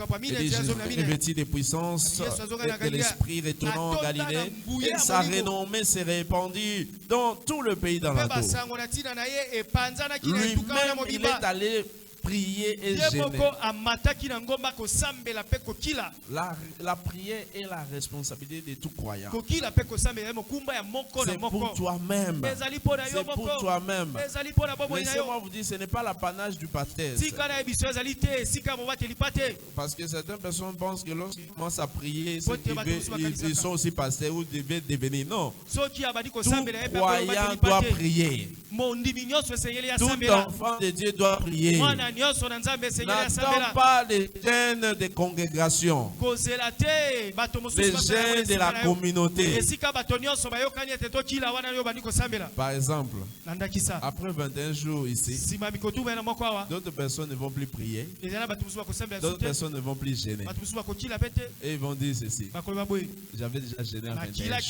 revêtit de puissance et de l'esprit retournant en Galilée, et sa renommée s'est répandue dans tout le pays dans la Lui-même, il est allé prier et jeûner. La prière est la responsabilité de tout croyant. C'est pour toi-même. C'est pour toi-même. Laissez-moi vous dire, ce n'est pas l'apanage du pasteur. Parce que certaines personnes pensent que lorsqu'ils commencent à prier, ils sont aussi pasteurs ou devaient devenir. Non. Tout croyant doit prier. Tout enfant de Dieu doit prier. N'attends pas les gènes des congrégations, les gènes de la communauté. Par exemple, après 21 jours ici, d'autres personnes ne vont plus prier, d'autres personnes ne vont plus gêner. Et ils vont dire ceci: j'avais déjà gêné à 21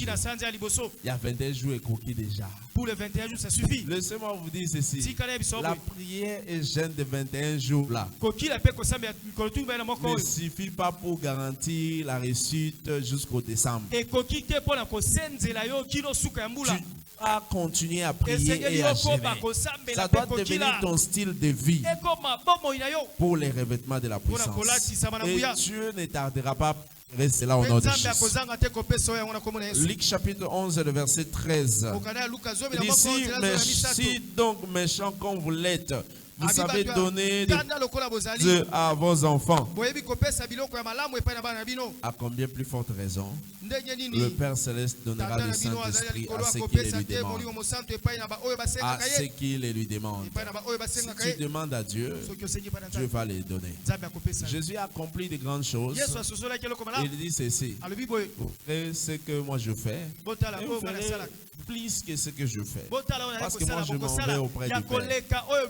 jours. Il y a 21 jours et coquille déjà. Pour les 21 jours, ça suffit. Laissez-moi vous dire ceci: la prière et jeûne de 21 jours là ne suffit pas pour garantir la réussite jusqu'au décembre. Tu dois continuer à prier et à jeûner. Ça doit devenir ton style de vie pour les revêtements de la puissance. Et Dieu ne tardera pas. Restez là au nom de Jésus. Luc chapitre 11, le verset 13. Il dit: si donc méchant comme vous l'êtes, vous savez donner à vos enfants, à combien plus forte raison le Père Céleste donnera le Saint-Esprit à ceux qui les lui demandent. À ceux qui les lui demandent. Si tu demandes à Dieu, Dieu va les donner. Jésus a accompli de grandes choses. Il dit ceci: vous ferez ce que moi je fais, et vous ferez plus que ce que je fais. Parce que moi je m'en vais auprès du Père.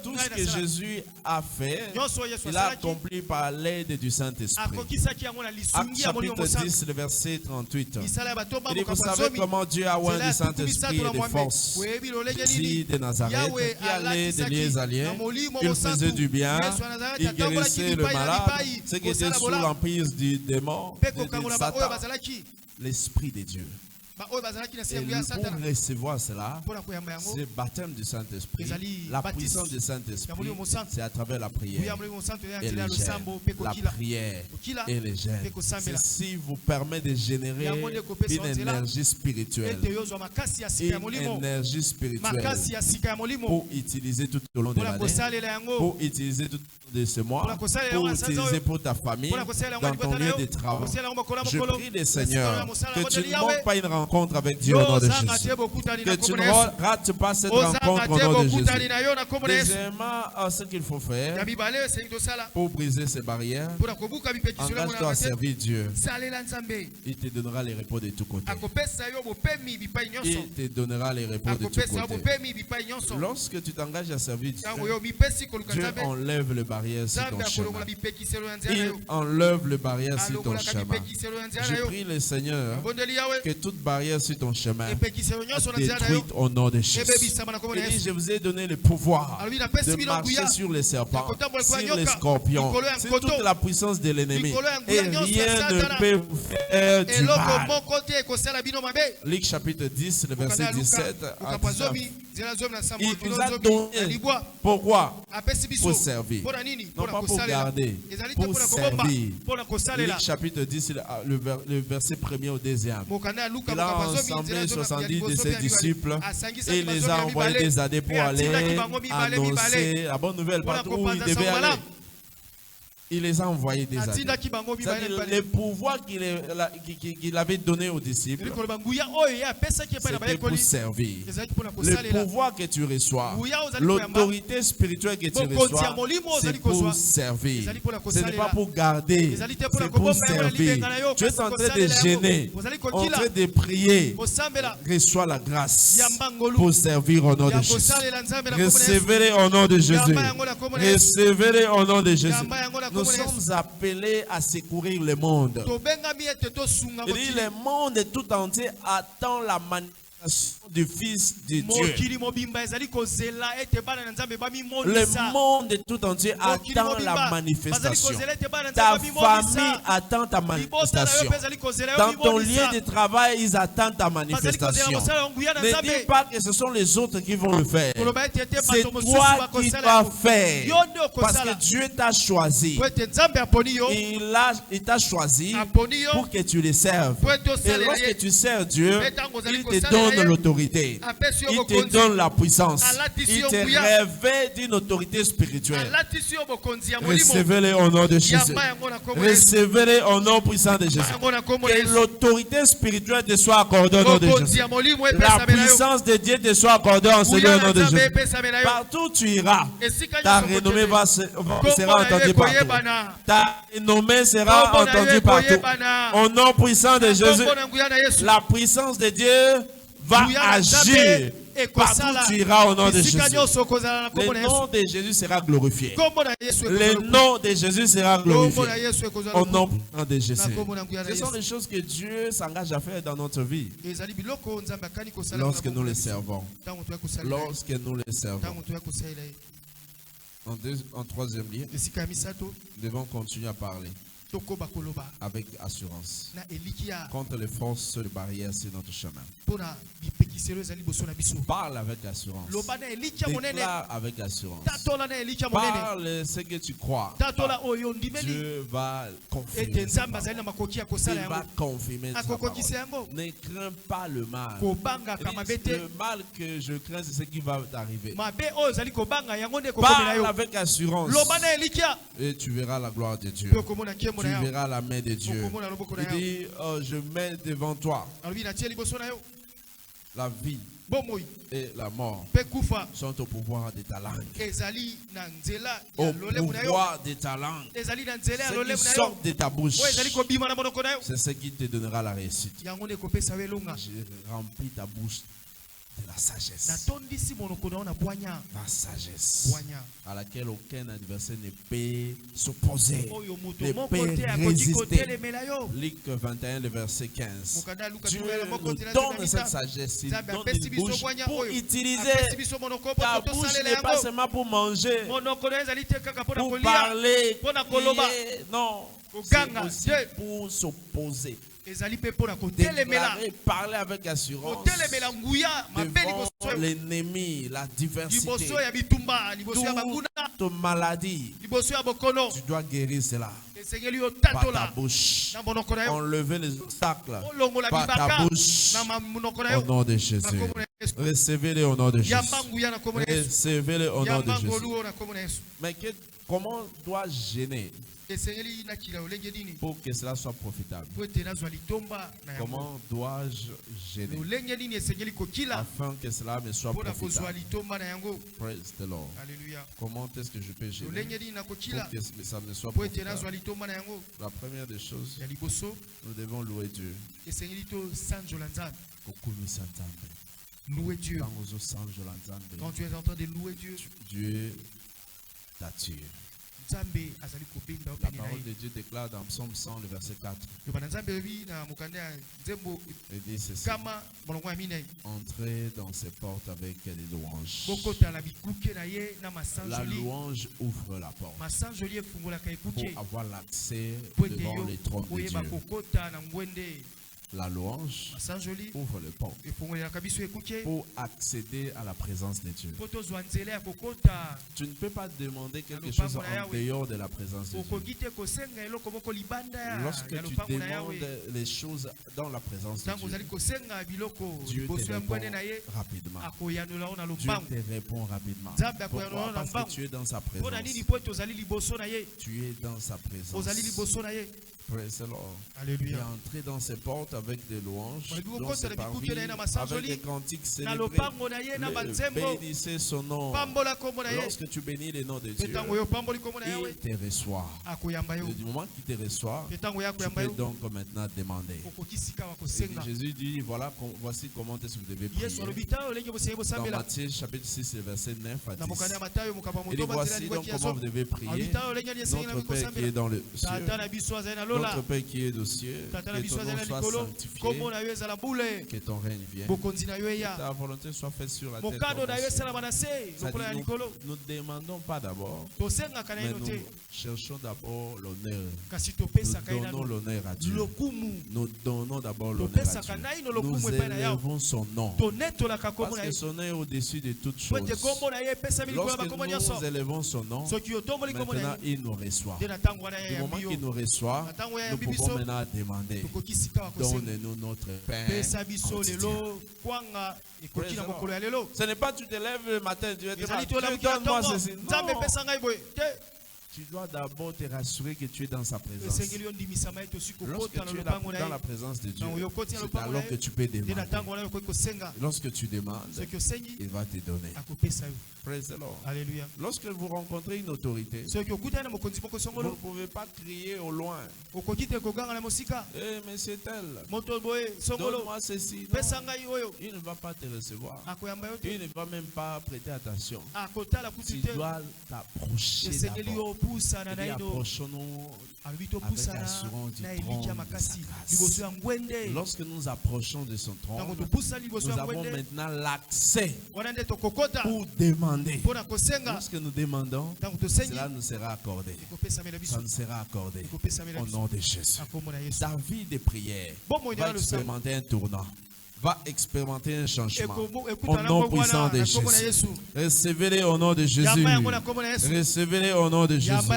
Tout ce que Jésus a fait, il a accompli par l'aide du Saint-Esprit. Acte chapitre 10, le verset 38. Il dit: vous savez comment Dieu a oint du Saint-Esprit et de force Jésus de Nazareth, qui allait de lieux à lieux, il faisait du bien, il guérissait le malade, ceux qui étaient sous l'emprise du démon, de Satan, l'Esprit de Dieu. Et pour recevoir cela, c'est le baptême du Saint-Esprit. La puissance du Saint-Esprit, c'est à travers la prière et les jeûnes. La prière et les jeûnes. Ceci vous permet de générer une énergie spirituelle. Une énergie spirituelle pour utiliser tout au long de l'année, pour utiliser tout de ce mois, pour utiliser pour ta famille, dans ton lieu de travail. Je prie le Seigneur que tu ne manques pas une rencontre avec Dieu au nom de Jésus. Que tu ne rates pas cette rencontre au nom de Jésus. Deuxièmement, ce qu'il faut faire pour briser ces barrières, engage-toi à servir Dieu. Il te donnera les repos de tous côtés. Il te donnera les repos de tous côtés. Lorsque tu t'engages à servir Dieu enlève le barrière sur ton chemin. Il enlève le barrière sur ton chemin. Je prie le Seigneur que toute barrière sur ton chemin soit détruite au nom de Jésus. Il dit: je vous ai donné le pouvoir de marcher sur les serpents, sur les scorpions, sur toute la puissance de l'ennemi, et rien ne peut vous faire du mal. Luc chapitre 10, le verset 17 à 19. Il nous a donné. Pourquoi? Pour servir. Non pas pour garder, pour servir. Luc chapitre 10, le verset 1er au 2e. Il a rassemblé 70 de ses disciples et il les a envoyés des années pour aller annoncer la bonne nouvelle partout où ils devaient aller. Il les a envoyés des années. Le pouvoir qu'il avait donné aux disciples, c'était pour servir. Le pouvoir que tu reçois, l'autorité spirituelle que tu reçois, c'est pour servir. Ce n'est pas pour garder, c'est pour servir. Tu es en train de gêner, en train de prier. Reçois la grâce pour servir au nom de Jésus. Recevez-les au nom de Jésus. Recevez-les au nom de Jésus. Nous sommes appelés à secourir le monde. Il dit: le monde tout entier attend la manifestation du Fils de Dieu. Le monde tout entier attend la manifestation. Ta famille attend ta manifestation. Dans ton lieu de travail, ils attendent ta manifestation. Ne dis pas que ce sont les autres qui vont le faire. C'est toi qui vas faire. Parce que Dieu t'a choisi. Il t'a choisi pour que tu le serves. Et lorsque tu sers Dieu, il te donne l'autorité. Il te donne la puissance. Il te révèle d'une autorité spirituelle. Recevez-le au nom de Jésus. Recevez-le au nom puissant de Jésus. Que l'autorité spirituelle te soit accordée au nom de Jésus. La puissance de Dieu te soit accordée en Seigneur au nom de Jésus. Partout où tu iras, ta renommée sera entendue partout. Ta renommée sera entendue partout. Au nom puissant de Jésus, la puissance de Dieu va agir. Partout où tu iras au nom de Jésus. Le nom de Jésus sera glorifié. Le nom de Jésus sera glorifié. Au nom de Jésus. Ce sont les choses que Dieu s'engage à faire dans notre vie. Lorsque nous les servons. Lorsque nous les servons. En troisième lieu, nous devons continuer à parler avec assurance contre les forces de barrières sur notre chemin. Parle avec assurance. Déclare avec assurance. Parle ce que tu crois. Dieu va confirmer. Il va confirmer sa parole. Ne crains pas le mal. Le mal que je crains, c'est ce qui va t'arriver. Parle avec assurance. Et tu verras la gloire de Dieu. Tu verras la main de Dieu. Il dit, oh, je mets devant toi la vie et la mort sont au pouvoir de ta langue. Au pouvoir de ta langue. Ce qui sort de ta bouche, c'est ce qui te donnera la réussite. J'ai rempli ta bouche de la sagesse. La sagesse à laquelle aucun adversaire ne peut s'opposer, ne peut résister. Luc 21, le verset 15. Dieu nous donne cette sagesse. Il donne une bouche pour utiliser. Ta bouche n'est pas seulement pour manger, pour parler, prier. Non, c'est aussi pour s'opposer. Déclarer, parler avec assurance devant l'ennemi, la diversité, toute maladie. Tu dois guérir cela par ta bouche. Enlever les obstacles par ta bouche. Au nom de Jésus. Recevez-le au nom de Jésus. Recevez-le au nom de Jésus. Mais comment dois-je gêner pour que cela soit profitable? Comment dois-je gêner afin que cela me soit profitable? Praise the Lord. Comment est-ce que je peux gêner pour que ça me soit profitable? La première des choses, nous devons louer Dieu. Louer Dieu. Quand tu es en train de louer Dieu, Dieu t'attire. La parole de Dieu déclare dans Psaume 100, le verset 4. Il dit ceci: entrez dans ses portes avec les louanges. La louange ouvre la porte pour avoir l'accès devant les trônes de Dieu. La louange ouvre le pont pour accéder à la présence de Dieu. Tu ne peux pas demander quelque chose en dehors de la présence de Dieu. Lorsque tu demandes les choses dans la présence de Dieu, Dieu te répond rapidement. Dieu te répond rapidement. Pourquoi? Parce que tu es dans sa présence. Tu es dans sa présence. Praise the Lord. Alléluia. Et entrer dans ses portes avec des louanges, dans ses parvis, avec des cantiques célébrés. Bénissez son nom. Lorsque tu bénis le nom de Dieu, il te reçoit. Du moment qu'il te reçoit, tu peux donc maintenant demander. Et Jésus dit, voilà, voici comment est-ce que vous devez prier. Dans Matthieu chapitre 6, verset 9 à 10. Il dit, voici donc comment vous devez prier. Notre Père qui est dans le ciel, notre Père qui est aux cieux, que ton nom soit sanctifié, que ton règne vienne, que ta volonté soit faite sur la terre. Nous ne demandons pas d'abord, mais nous cherchons d'abord l'honneur. Nous donnons l'honneur à Dieu. Nous donnons d'abord l'honneur à Dieu. Nous élevons son nom. Parce que son nom est au-dessus de toutes choses. Lorsque nous élevons son nom, maintenant il nous reçoit. Du moment qu'il nous reçoit, nous pouvons maintenant demander, donne-nous notre pain quotidien. Ce n'est pas tu te lèves le matin, tu vas te dire, donne-moi ceci. Non. Tu dois d'abord te rassurer que tu es dans sa présence. Lorsque tu es dans la présence de Dieu, c'est alors que tu peux demander. Lorsque tu demandes, il va te donner. Praise the Lord. Alléluia. Lorsque vous rencontrez une autorité, vous ne pouvez pas crier au loin. Mais c'est elle. Donne-moi ceci. Non. Il ne va pas te recevoir. Il ne va même pas prêter attention. Tu dois t'approcher d'abord. Approchons-nous avec l'assurance du trône de sa grâce. Lorsque nous approchons de son trône, nous avons maintenant l'accès pour demander. Lorsque nous demandons, cela nous sera accordé. Ça nous sera accordé au nom de Jésus. Ta vie de prière va expérimenter un tournant, va expérimenter un changement au nom puissant de Jésus. Recevez-les au nom de Jésus. Recevez-les au nom de Jésus.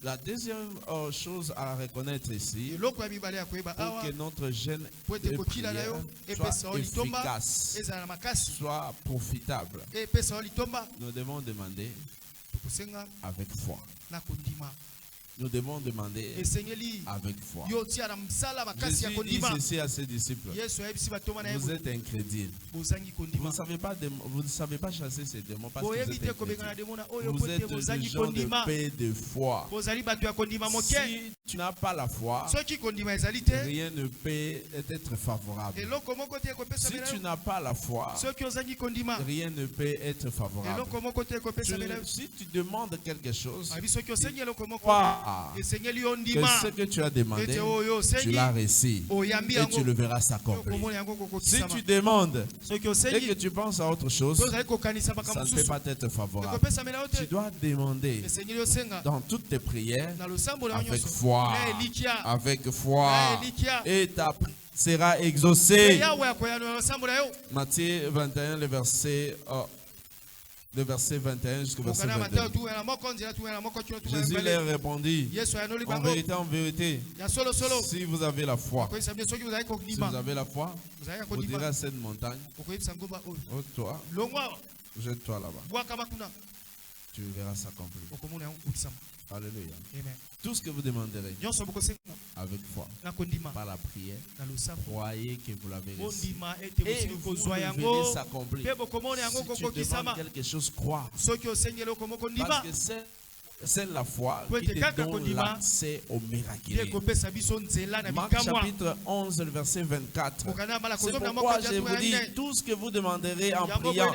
La deuxième chose à reconnaître ici, pour que notre jeûne de prière soit efficace, soit profitable, nous devons demander avec foi. Nous devons demander avec foi. Jésus dit ceci à ses disciples: vous êtes incrédules. Vous ne savez pas chasser ces démons parce que vous êtes incrédules. Vous êtes des gens de paix, de foi. Si tu n'as pas la foi, rien ne peut être favorable. Si tu n'as pas la foi, rien ne peut être favorable. Si tu demandes quelque chose, que ce que tu as demandé, tu l'as reçu et tu le verras s'accomplir. Si tu demandes et que tu penses à autre chose, ça ne peut pas être favorable. Tu dois demander dans toutes tes prières avec foi, et ta prière sera exaucée. Matthieu 21, le verset 21 jusqu'au verset 22. Jésus leur répondit: en vérité, si vous avez la foi, vous direz à cette montagne: oh toi, jette-toi là-bas. Tu verras s'accomplir. Alléluia. Amen. Tout ce que vous demanderez avec foi, par la prière, croyez que vous l'avez reçu. Et vous le verrez s'accomplir. Si tu demandes quelque chose, crois. Parce que c'est la foi qui te donne l'accès au miraculeux. Marc chapitre 11, verset 24. C'est pourquoi je vous dis, tout ce que vous demanderez en priant,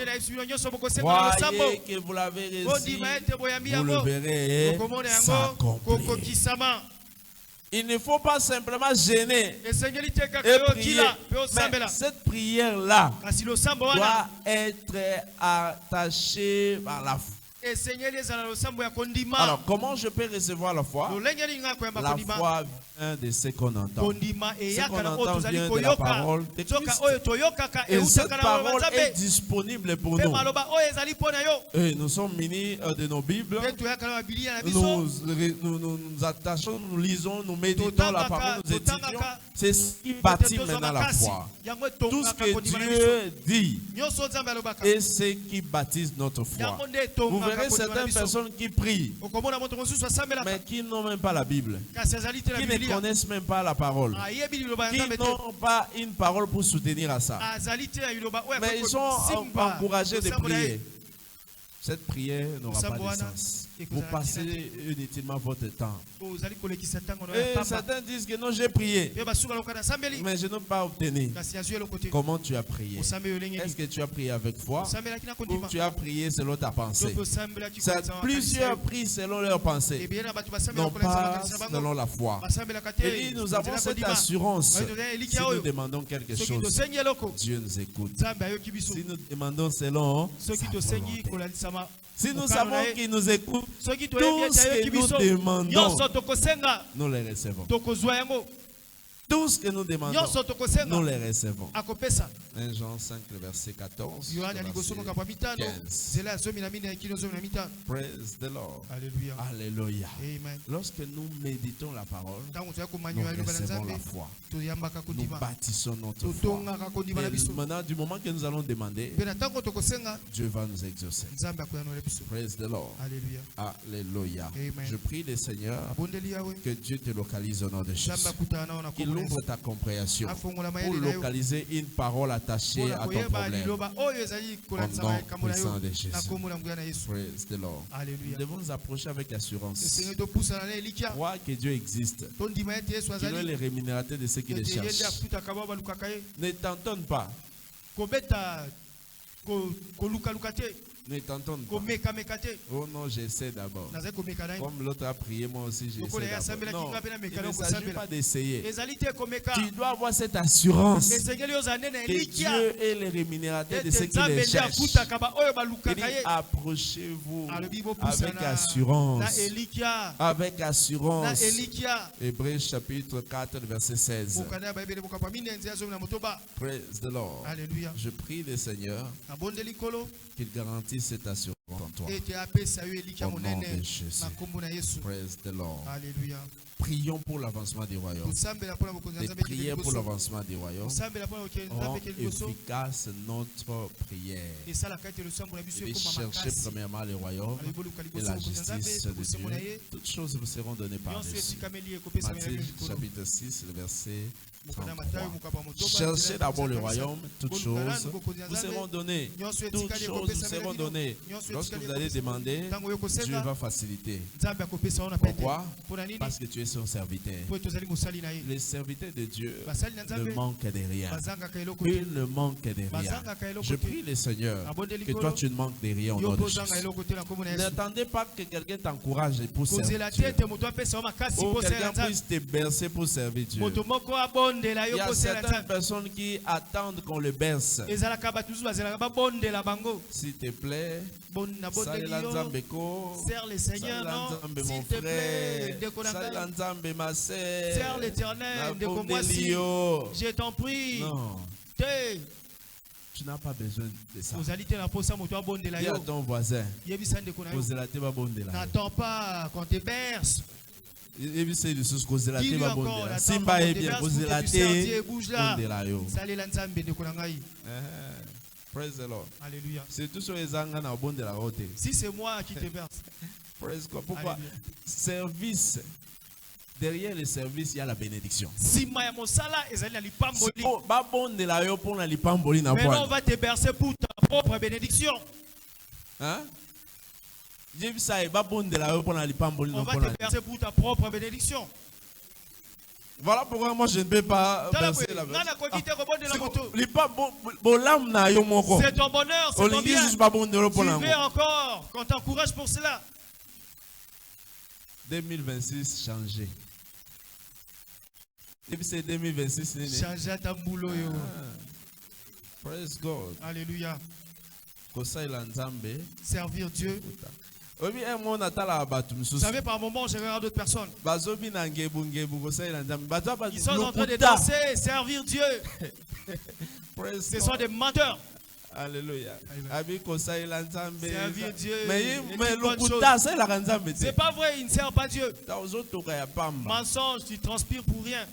croyez que vous l'avez reçu, vous le verrez s'accomplir. Il ne faut pas simplement gêner et prier. Mais cette prière-là doit être attachée par la foi. Alors, comment je peux recevoir la foi? La foi vient de ce qu'on entend. Ce qu'on entend vient de la parole de Christ. Et cette parole est disponible pour nous. Et nous sommes munis de nos Bibles. Nous nous attachons, nous lisons, nous méditons la parole, nous étudions. C'est ce qui bâtit maintenant la foi. Tout ce que Dieu dit est ce qui baptise notre foi. Vous verrez certaines personnes qui prient, mais qui n'ont même pas la Bible, qui ne connaissent même pas la parole, qui n'ont pas une parole pour soutenir à ça. Mais ils sont encouragés de prier. Cette prière n'aura pas de sens. Vous passez inutilement votre temps. Et certains disent que non, j'ai prié, mais je n'ai pas obtenu. Comment tu as prié? Est-ce que tu as prié avec foi ou tu as prié selon ta pensée? Plusieurs prient selon leur pensée, non pas selon la foi. Et nous avons cette assurance. Si nous demandons quelque chose, Dieu nous écoute. Si nous demandons selon sa volonté, si nous savons qu'il nous écoute, tout ce que nous demandons, nous les recevons. Tout ce que nous demandons, nous les recevons. 1 Jean 5, le verset 14. Praise the Lord. Alléluia. Alléluia. Amen. Lorsque nous méditons la parole, nous recevons la foi. Nous bâtissons notre foi. Et maintenant, du moment que nous allons demander, Dieu va nous exaucer. Praise the Lord. Alléluia. Alléluia. Amen. Je prie le Seigneur que Dieu te localise au nom de Jésus. Qu'il ouvre ta compréhension pour localiser une parole attachée à ton problème. Au nom puissant de Jésus. Praise the Lord. Nous devons nous approcher avec assurance. Croire que Dieu existe. Qu'il est le rémunérateur de ceux qui le cherchent. Ne t'entonne pas. Ne t'entonne pas. Oh non, j'essaie d'abord. Comme l'autre a prié, moi aussi j'essaie d'abord. Non, il ne s'agit pas d'essayer. Tu dois avoir cette assurance que Dieu est le rémunérateur de ceux qui le cherchent. Il dit, approchez-vous avec assurance. Avec assurance. Hébreux chapitre 4, verset 16. Praise the Lord. Je prie le Seigneur qu'il garantisse cette assurance en toi. Au nom de Jésus. Praise the Lord. Alléluia. Prions pour l'avancement du royaume. Des prières pour l'avancement du royaume. Rends efficace notre prière. Et cherchez premièrement le royaume et la justice de Dieu. Toutes choses vous seront données par-dessus. Matthieu chapitre 6, le verset 33. Cherchez d'abord le royaume, toutes choses vous seront données. Toutes choses vous seront données. Lorsque vous allez demander, Dieu va faciliter. Pourquoi? Parce que tu es son serviteur. Les serviteurs de Dieu ne manquent de rien. Ils ne manquent de rien. Je prie le Seigneur que toi tu ne manques de rien au nom de Jésus. N'attendez pas que quelqu'un t'encourage pour servir Dieu. Ou quelqu'un puisse te bercer pour servir Dieu. Il y a certaines personnes qui attendent qu'on le berce. S'il te plaît, serre le Seigneur, non? Mon frère, ma sœur, serre l'Éternel, je t'en prie. Non. Tu n'as pas besoin de ça. Dis à ton voisin, n'attends pas qu'on te berce. Dis-lui encore, praise the Lord. Alléluia. C'est tout sur les angles au bon de la route. Si c'est moi qui te verse. Praise God. Pourquoi? Service. Derrière le service, il y a la bénédiction. Maintenant, on va te bercer pour ta propre bénédiction. Hein? On va te bercer pour ta propre bénédiction. Voilà pourquoi moi je ne peux pas bercer la verse. C'est ton bonheur, c'est ton bien. Tu veux encore qu'on t'encourage pour cela. 2026 changer. C'est 2026 changer ta boulot. Praise God. Alléluia. Servir Dieu. Vous savez, par moment, je regarde d'autres personnes. Ils sont en train de danser, servir Dieu. Ce sont des menteurs. Alléluia. Servir Dieu. Mais c'est pas vrai, il ne sert pas Dieu. Mensonge, tu transpires pour rien.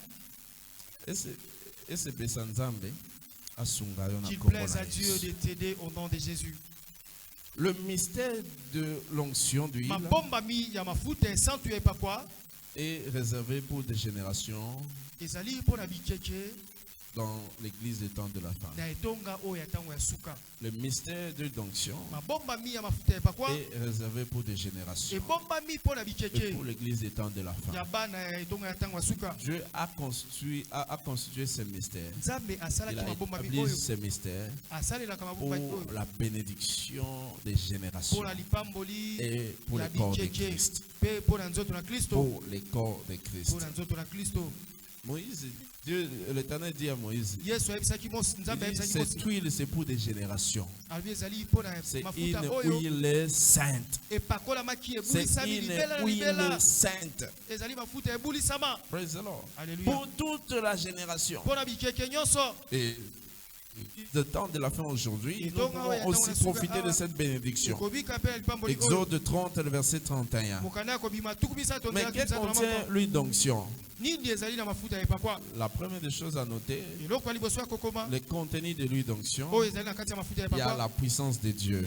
Qu'il plaise à Dieu de t'aider au nom de Jésus. Le mystère de l'onction d'huile est réservé pour des générations dans l'église des temps de la fin. Le mystère de l'onction est réservé pour des générations et pour l'église des temps de la fin. Dieu a constitué ce mystère. Il a établi ce mystère pour la bénédiction des générations et pour les corps de Christ. Pour les corps de Christ. Moïse, l'Éternel dit à Moïse, cette huile c'est pour des générations. C'est une huile sainte. C'est une huile sainte. Praise the Lord. Pour toute la génération. Et le temps de la fin aujourd'hui, nous pouvons aussi profiter de cette bénédiction. Exode 30, le verset 31. Mais qu'est-ce qu'on contient l'huile d'onction? La première des choses à noter, le contenu de l'huile d'onction, il y a la puissance de Dieu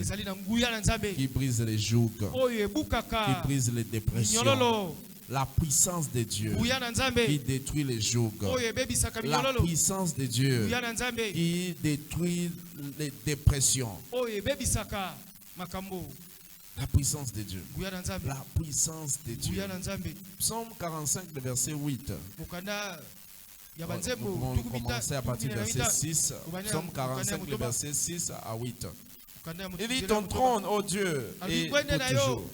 qui brise les jougs, qui brise les dépressions. La puissance de Dieu qui détruit les jougs. La puissance de Dieu qui détruit les dépressions. La puissance de Dieu. La puissance de Dieu. Psaume 45, le verset 8. Nous pouvons commencer à partir du verset 6. Psaume 45, le verset 6 à 8. Il dit ton trône, ô Dieu, est pour toujours.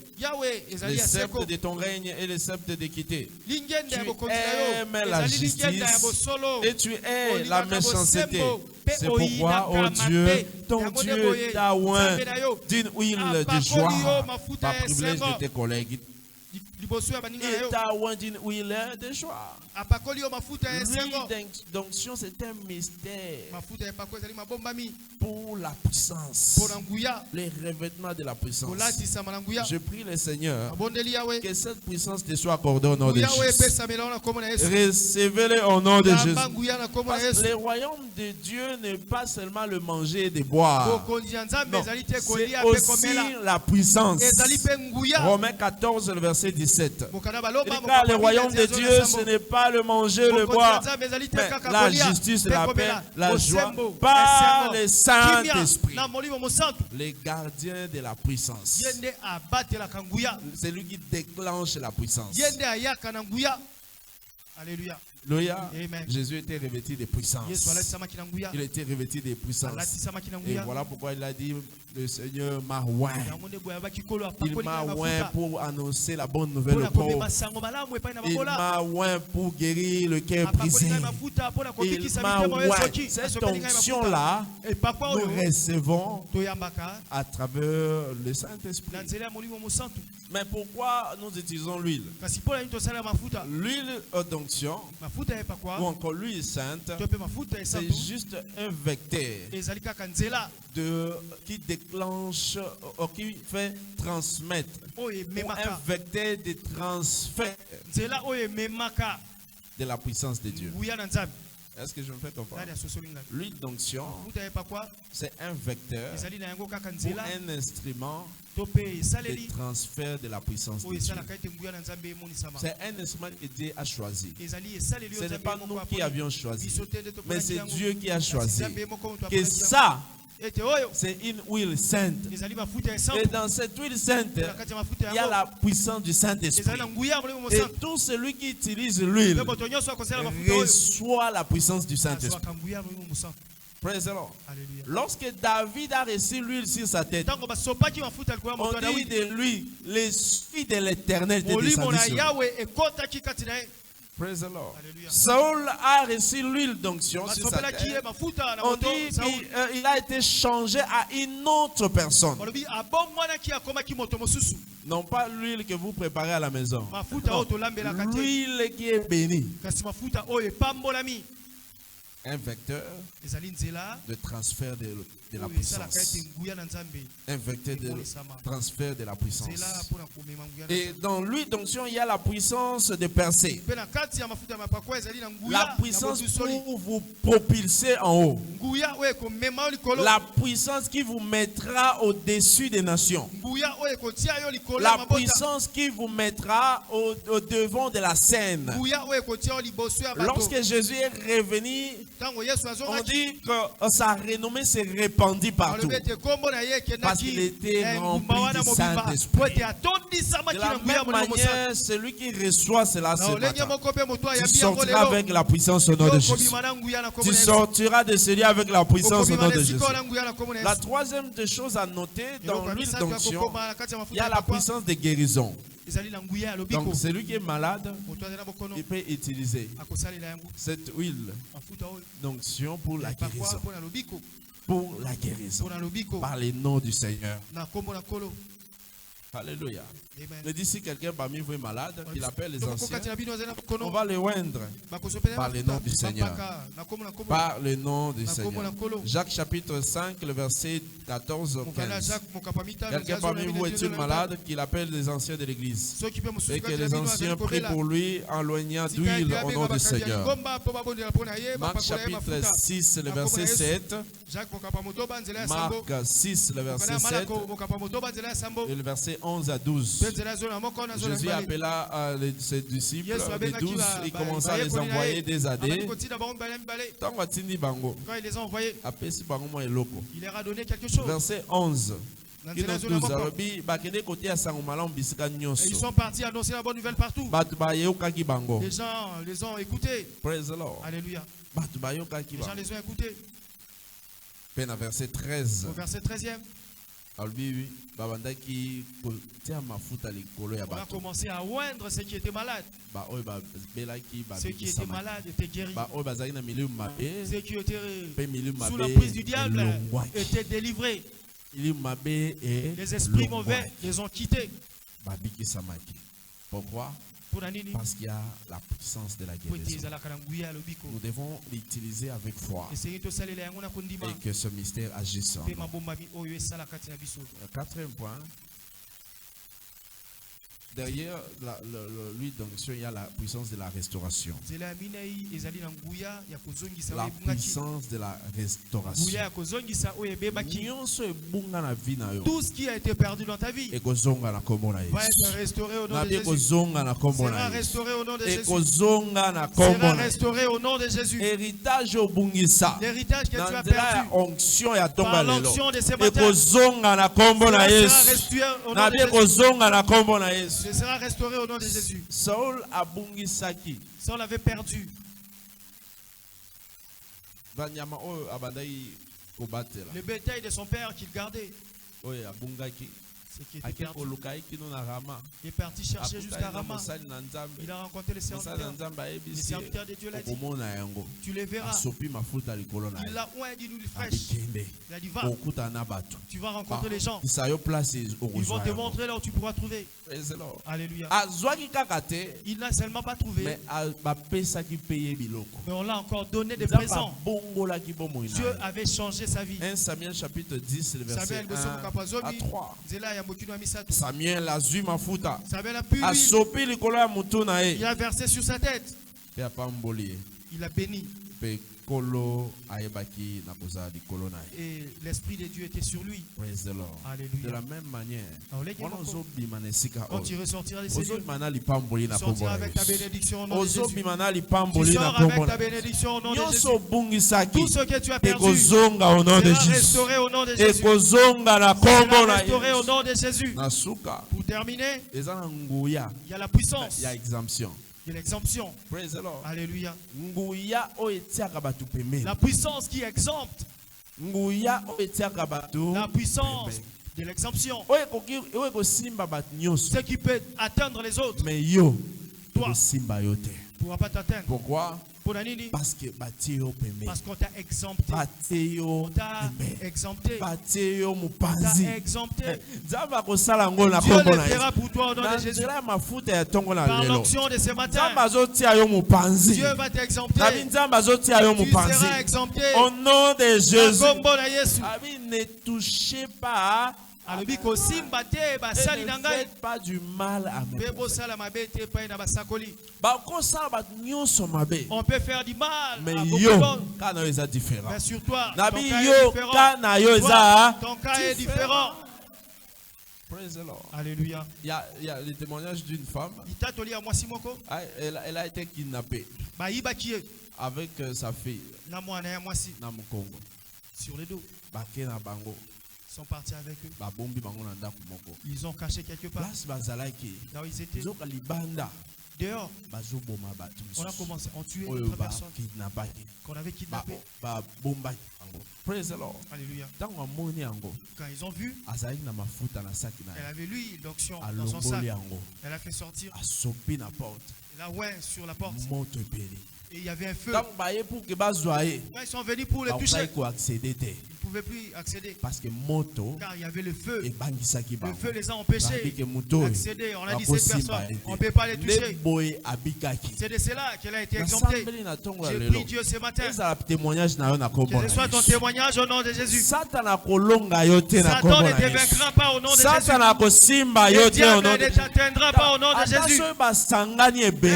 Les sceptres de ton règne et les sceptres d'équité. Tu aimes la justice et tu hais la méchanceté. C'est pourquoi, ô Dieu, ton Dieu t'a oint d'une huile de joie par privilège de tes collègues. Il t'a oint d'une huile de joie. L'huile d'onction, c'est un mystère pour la puissance, les revêtements de la puissance. Je prie le Seigneur que cette puissance te soit accordée au nom de Jésus. Recevez-le au nom de Jésus. Parce que le royaume de Dieu n'est pas seulement le manger et de boire. Non, c'est aussi la puissance. Romains 14, le verset 17. Car le royaume de Dieu, ce n'est pas le manger, le boire, mais la justice, la paix, la joie par le Saint-Esprit. Les gardiens de la puissance. C'est lui qui déclenche la puissance. Alléluia. Jésus était revêtu de puissance. Il était revêtu de puissance. Et voilà pourquoi il a dit, le Seigneur m'a oint. Il m'a oint pour annoncer la bonne nouvelle au pauvre. Il m'a oint pour guérir le cœur brisé. Il m'a oint. Cette onction-là, nous recevons à travers le Saint-Esprit. Mais pourquoi nous utilisons l'huile? L'huile d'onction ou encore l'huile sainte, c'est juste un vecteur qui déclenche, qui fait transmettre, ou un vecteur de transfert de la puissance de Dieu. Est-ce que je me fais comprendre? L'huile d'onction, c'est un vecteur ou un instrument de transfert de la puissance de Dieu. C'est un instrument que Dieu a choisi. Ce n'est pas nous qui avions choisi, mais c'est Dieu qui a choisi. Que ça, c'est une huile sainte. Et dans cette huile sainte, il y a la puissance du Saint-Esprit. Et tout celui qui utilise l'huile reçoit la puissance du Saint-Esprit. Praise the Lord. Lorsque David a reçu l'huile sur sa tête, on dit de lui, l'esprit de l'Éternel était descendu sur lui. Praise the Lord. Saul a reçu l'huile d'onction sur sa tête. On dit qu'il a été changé à une autre personne. Non pas l'huile que vous préparez à la maison. L'huile qui est bénie. Un vecteur de transfert de la puissance. Un vecteur de transfert de la puissance. Et dans l'huile d'onction, il y a la puissance de percer. La puissance pour vous propulser en haut. La puissance qui vous mettra au-dessus des nations. La puissance qui vous mettra au devant de la scène. Lorsque Jésus est revenu On dit que sa renommée s'est répandue partout. Parce qu'il était rempli du Saint-Esprit. De la même manière, celui qui reçoit cela ce matin, tu sortiras avec la puissance au nom de Jésus. Tu sortiras de ce lieu avec la puissance au nom de Jésus. La troisième des choses à noter dans l'huile d'onction, il y a la puissance de guérison. Donc celui qui est malade, il peut utiliser cette huile d'onction pour la guérison. Pour la guérison. Par le nom du Seigneur. Alléluia. Mais d'ici quelqu'un parmi vous est malade, qu'il appelle les anciens, on va le oindre par le nom du Seigneur. Par le nom du Seigneur. Jacques chapitre 5, le verset 14 au 15. Quelqu'un parmi vous est-il malade, qu'il appelle les anciens de l'église. Et que les anciens prient pour lui en loignant d'huile au nom du Seigneur. Marc chapitre 6, le verset 7. Marc 6, le verset 7. Et le verset 11 à 12. Jésus appela ses disciples, les 12, il commença à les envoyer des adés. Quand il les a envoyés, il leur a donné quelque chose. Verset 11. Et ils sont partis annoncer la bonne nouvelle partout. Les gens les ont écoutés. Alléluia. Les gens les ont écoutés. Verset 13. Au verset 13e. On a commencé à oindre ceux qui étaient malades. Ceux qui étaient malades étaient guéris. Ceux qui étaient sous la prise du diable étaient délivrés. Les esprits mauvais les ont quittés. Pourquoi? Parce qu'il y a la puissance de la guérison. Nous devons l'utiliser avec foi et que ce mystère agisse en nous. Quatrième point. Derrière l'huile d'onction, il y a la puissance de la restauration. La puissance de la restauration. Tout ce qui a été perdu dans ta vie va être restauré au nom de Jésus. Sera restauré au nom de Jésus. Sera restauré au nom de Jésus. L'héritage que tu as perdu par l'onction de ces matins sera restauré au nom de Jésus. Saul avait perdu. Le bétail de son père qu'il gardait. Ce qui était perdu. Il est parti chercher jusqu'à Rama. Il a rencontré les serviteurs. Les serviteurs de Dieu l'a dit. Tu les verras. Il l'a oint d'huile fraîche. Il a dit va. Tu vas rencontrer les gens. Ils vont te montrer là où tu pourras trouver. Alléluia. Il n'a seulement pas trouvé. Mais on l'a encore donné des présents. Dieu avait changé sa vie. 1 Samuel chapitre 10, le verset 1 à 3. Samuel a zui mafuta. A sopi likolo ya mutu na ye. Il a versé sur sa tête. Il a béni. Et l'esprit de Dieu était sur lui. Alléluia. De la même manière, quand tu ressortiras de ces lieux, tu sortiras avec ta bénédiction au nom de Jésus. Tu sors avec ta bénédiction au nom de Jésus. Tout ce que tu as perdu sera restauré au nom de Jésus. Sera restauré au nom de Jésus. Pour terminer, il y a la puissance. Il y a exemption. De l'exemption. Praise the Lord. Alléluia. La puissance qui exempte. La puissance de l'exemption. Ce qui peut atteindre les autres. Mais toi, tu ne pourras pas t'atteindre. Pourquoi? Parce qu'on t'a exempté. On t'a exempté. Dieu le fera pour toi au nom de Jésus. Par l'onction de ce matin, Dieu va t'exempter. Tu seras exempté. Au nom de Jésus. Ne touchez pas. Ne faites pas du mal à mes prophètes. On peut faire du mal mais à beaucoup d'autres. Mais sur toi, ton cas est différent. Praise the Lord. Alléluia. Il y a le témoignage d'une femme. Elle a été kidnappée. avec sa fille. Sur les dos. Ils sont partis avec eux. Ils ont caché quelque part. Là où ils étaient. Dehors, on a commencé à tuer d'autres personnes qu'on avait kidnappées. Praise the Lord. Alléluia. Quand ils ont vu, elle avait l'huile d'onction dans son sac. Elle a fait sortir la ouin sur la porte. Et il y avait un feu. Quand ils sont venus pour le toucher, ils ne pouvaient plus accéder. Parce que car il y avait le feu. Le feu les a empêchés d'accéder. On a dit cette personne, on ne peut pas les toucher. C'est de cela qu'elle a été exemptée. J'ai pris Dieu ce matin. Que ce soit ton témoignage au nom de Jésus. Satan ne te vaincra pas au nom de Jésus. Le diable ne t'atteindra pas au nom de Jésus.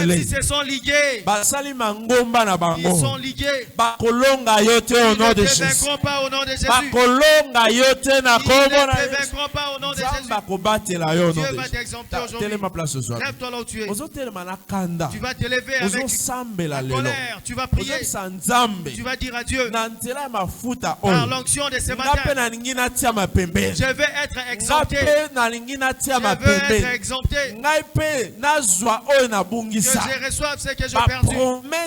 Même si ils sont ligués. Ils sont ligués. Ils ne te vaincront pas au nom de Jésus. Ils ne te vaincront pas au nom de Jésus. Dieu va t'exempter aujourd'hui. Lève-toi là où tu es. Tu vas te lever avec la colère. Tu vas prier. Tu vas dire à Dieu, par l'onction de ce matin, je vais être exempté. Je veux être exempté. Que je reçoive ce que j'ai perdu.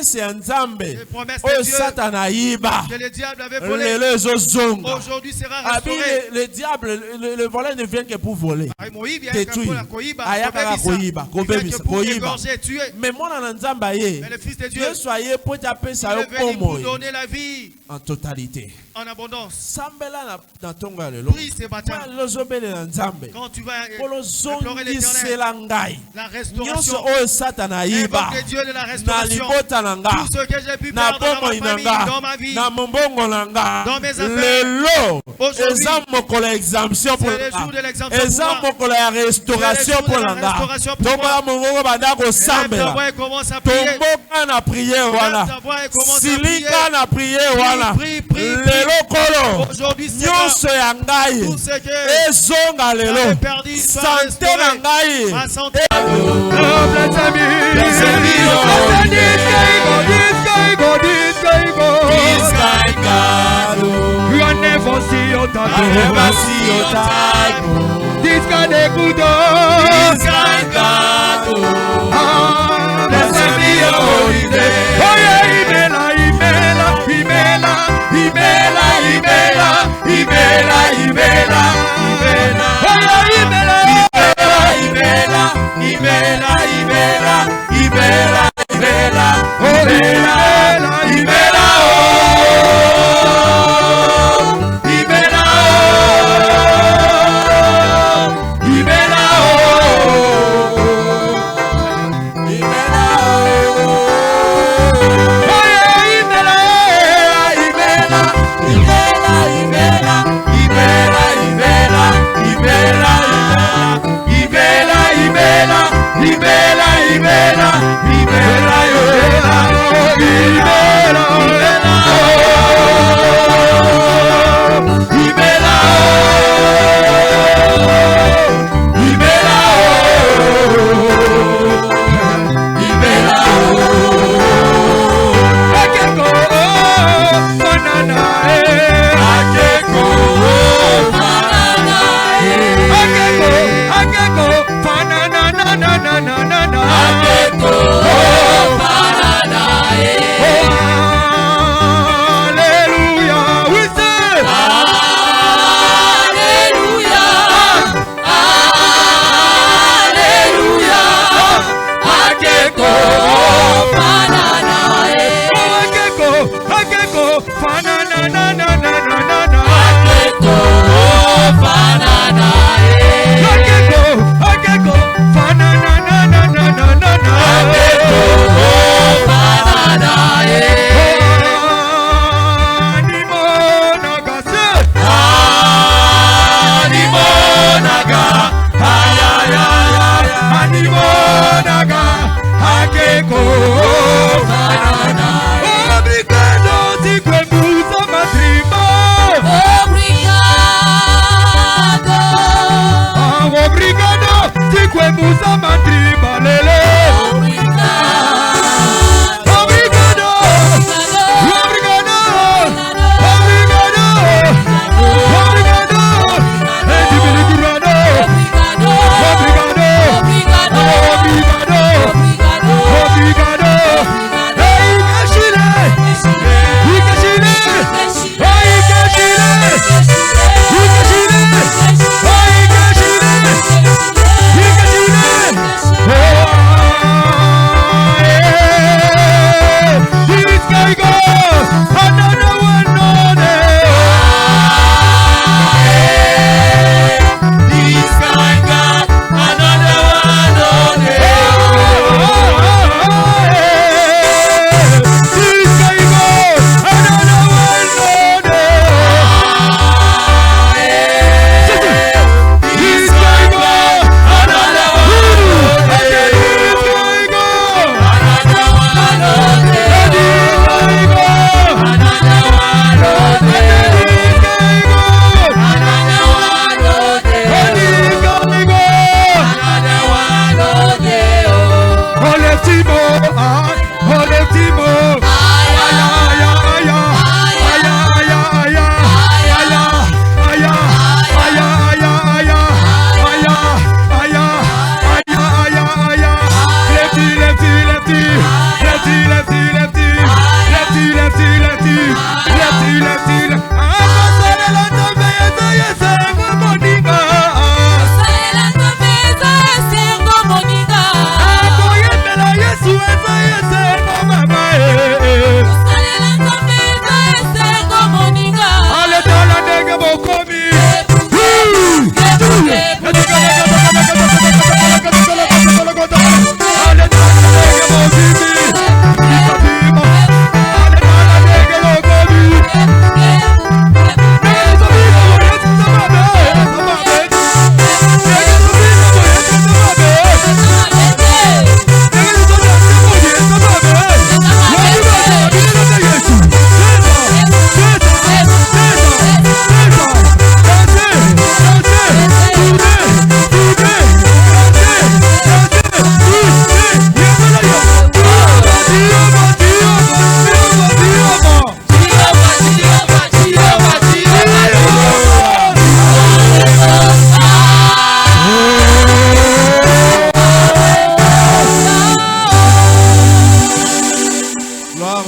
Les promesses de Dieu que le diable avait volé aujourd'hui sera restauré. Le diable, le voleur ne vient que pour voler, détruire. Mais moi, le Fils de Dieu, il est venu pour donner la vie en totalité, en abondance. Prie ce matin. Quand tu vas implorer l'Éternel, la restauration, invoque Dieu de la restauration. Tout ce que j'ai pu perdre dans ma famille, dans ma vie, dans mes affaires. Aujourd'hui, c'est le jour de l'exemption pour moi. Restauration pour la restauration pour moi. Lève ta voix et commence à prier. Lève ta voix et commence à prier. Prie, prie, prie. Aujourd'hui, c'est tout ce que j'avais perdu soit restauré. Ma santé. You are never see your this kind of good blessed be your holy name. Oh yeah, Imela, Imela, Imela, Imela, Imela, Imela, Imela, oh yeah, Imela, Imela, Imela, Imela, Imela, Imela, oh Imela, Imela, oh.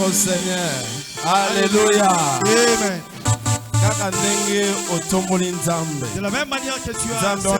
au Seigneur. Alléluia. Amen. De la même manière que tu as